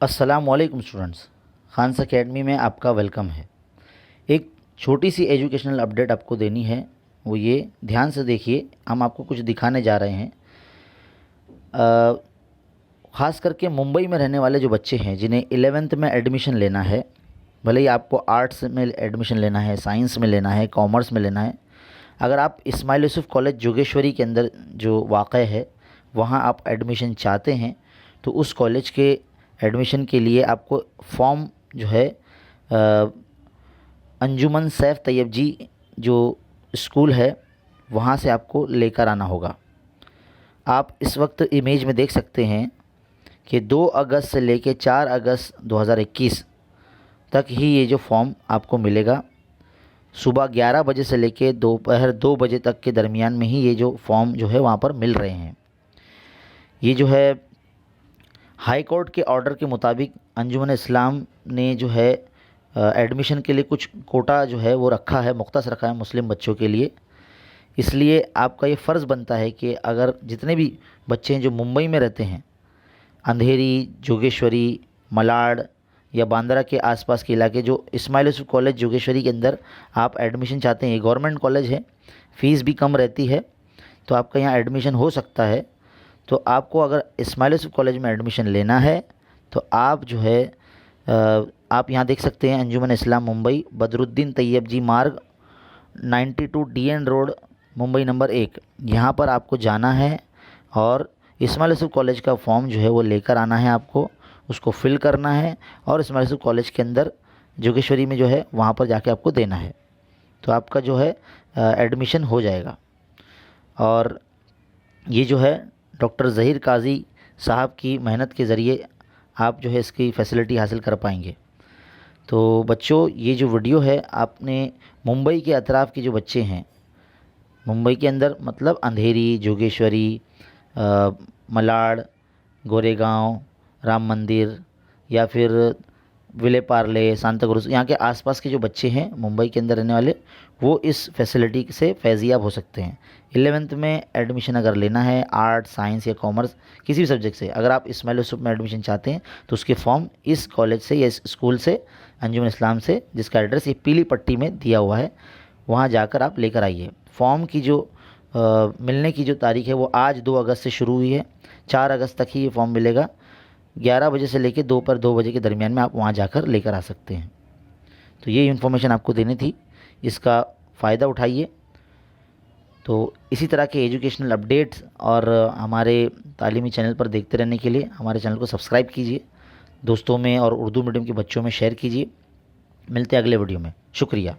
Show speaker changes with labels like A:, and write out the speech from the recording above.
A: अस्सलामुअलैकुम students, Khans academy में आपका वेलकम है। एक छोटी सी एजुकेशनल अपडेट आपको देनी है, वो ये ध्यान से देखिए। हम आपको कुछ दिखाने जा रहे हैं। ख़ास करके मुंबई में रहने वाले जो बच्चे हैं जिन्हें 11th में एडमिशन लेना है, भले ही आपको आर्ट्स में एडमिशन लेना है, साइंस में लेना है, कॉमर्स में लेना है, अगर आप इस्माइल यूसुफ कॉलेज जोगेश्वरी के अंदर जो वाक़ है वहाँ आप एडमिशन चाहते हैं तो उस कॉलेज के एडमिशन के लिए आपको फॉर्म जो है अंजुमन सैफ तैयब जी जो स्कूल है वहाँ से आपको लेकर आना होगा। आप इस वक्त इमेज में देख सकते हैं कि 2 अगस्त से लेकर 4 अगस्त 2021 तक ही ये जो फॉर्म आपको मिलेगा। सुबह 11 बजे से लेकर दोपहर 2 बजे तक के दरमियान में ही ये जो फॉर्म जो है वहाँ पर मिल रहे हैं। ये जो है हाई कोर्ट के ऑर्डर के मुताबिक अंजुमन इस्लाम ने जो है एडमिशन के लिए कुछ कोटा जो है वो रखा है, मुख्तस रखा है मुस्लिम बच्चों के लिए। इसलिए आपका ये फ़र्ज़ बनता है कि अगर जितने भी बच्चे हैं जो मुंबई में रहते हैं, अंधेरी, जोगेश्वरी, मलाड या बांद्रा के आसपास के इलाके, जो इस्माइल यूसुफ कॉलेज जोगेश्वरी के अंदर आप एडमिशन चाहते हैं, ये गवर्नमेंट कॉलेज है, फ़ीस भी कम रहती है, तो आपका यहाँ एडमिशन हो सकता है। तो आपको अगर इस्माइल यूसुफ कॉलेज में एडमिशन लेना है तो आप जो है आप यहाँ देख सकते हैं अंजुमन इस्लाम मुंबई, बदरुद्दीन तैयब जी मार्ग, 92 DN रोड, मुंबई नंबर 1, यहाँ पर आपको जाना है और इस्माइल यूसुफ कॉलेज का फॉर्म जो है वो लेकर आना है। आपको उसको फिल करना है और इस्माइल यूसुफ कॉलेज के अंदर जोगेश्वरी में जो है वहाँ पर जाके आपको देना है, तो आपका जो है एडमिशन हो जाएगा। और ये जो है डॉक्टर ज़हीर काजी साहब की मेहनत के ज़रिए आप जो है इसकी फ़ैसिलिटी हासिल कर पाएंगे। तो बच्चों, ये जो वीडियो है आपने मुंबई के अतराफ़ के जो बच्चे हैं, मुंबई के अंदर मतलब अंधेरी, जोगेश्वरी, मलाड, गोरेगांव, राम मंदिर या फिर विले पार्ले, सांता क्रूज़, यहाँ के आसपास के जो बच्चे हैं मुंबई के अंदर रहने वाले, वो इस फैसिलिटी से फैज़याब हो सकते हैं। 11th में एडमिशन अगर लेना है, आर्ट, साइंस या कॉमर्स किसी भी सब्जेक्ट से, अगर आप इस्माइल यूसुफ में एडमिशन चाहते हैं तो उसके फॉर्म इस कॉलेज से या इस स्कूल से, अंजुमन इस्लाम से, जिसका एड्रेस ये पीली पट्टी में दिया हुआ है, वहाँ जाकर आप लेकर आइए। फॉर्म की जो मिलने की जो तारीख़ है वो आज 2 अगस्त से शुरू हुई है, 4 अगस्त तक ही ये फॉर्म मिलेगा। 11 बजे से लेकर दोपहर 2 बजे के दरमियान में आप वहाँ जाकर लेकर आ सकते हैं। तो ये इन्फॉर्मेशन आपको देनी थी, इसका फ़ायदा उठाइए। तो इसी तरह के एजुकेशनल अपडेट्स और हमारे तालीमी चैनल पर देखते रहने के लिए हमारे चैनल को सब्सक्राइब कीजिए, दोस्तों में और उर्दू मीडियम के बच्चों में शेयर कीजिए। मिलते हैं अगले वीडियो में। शुक्रिया।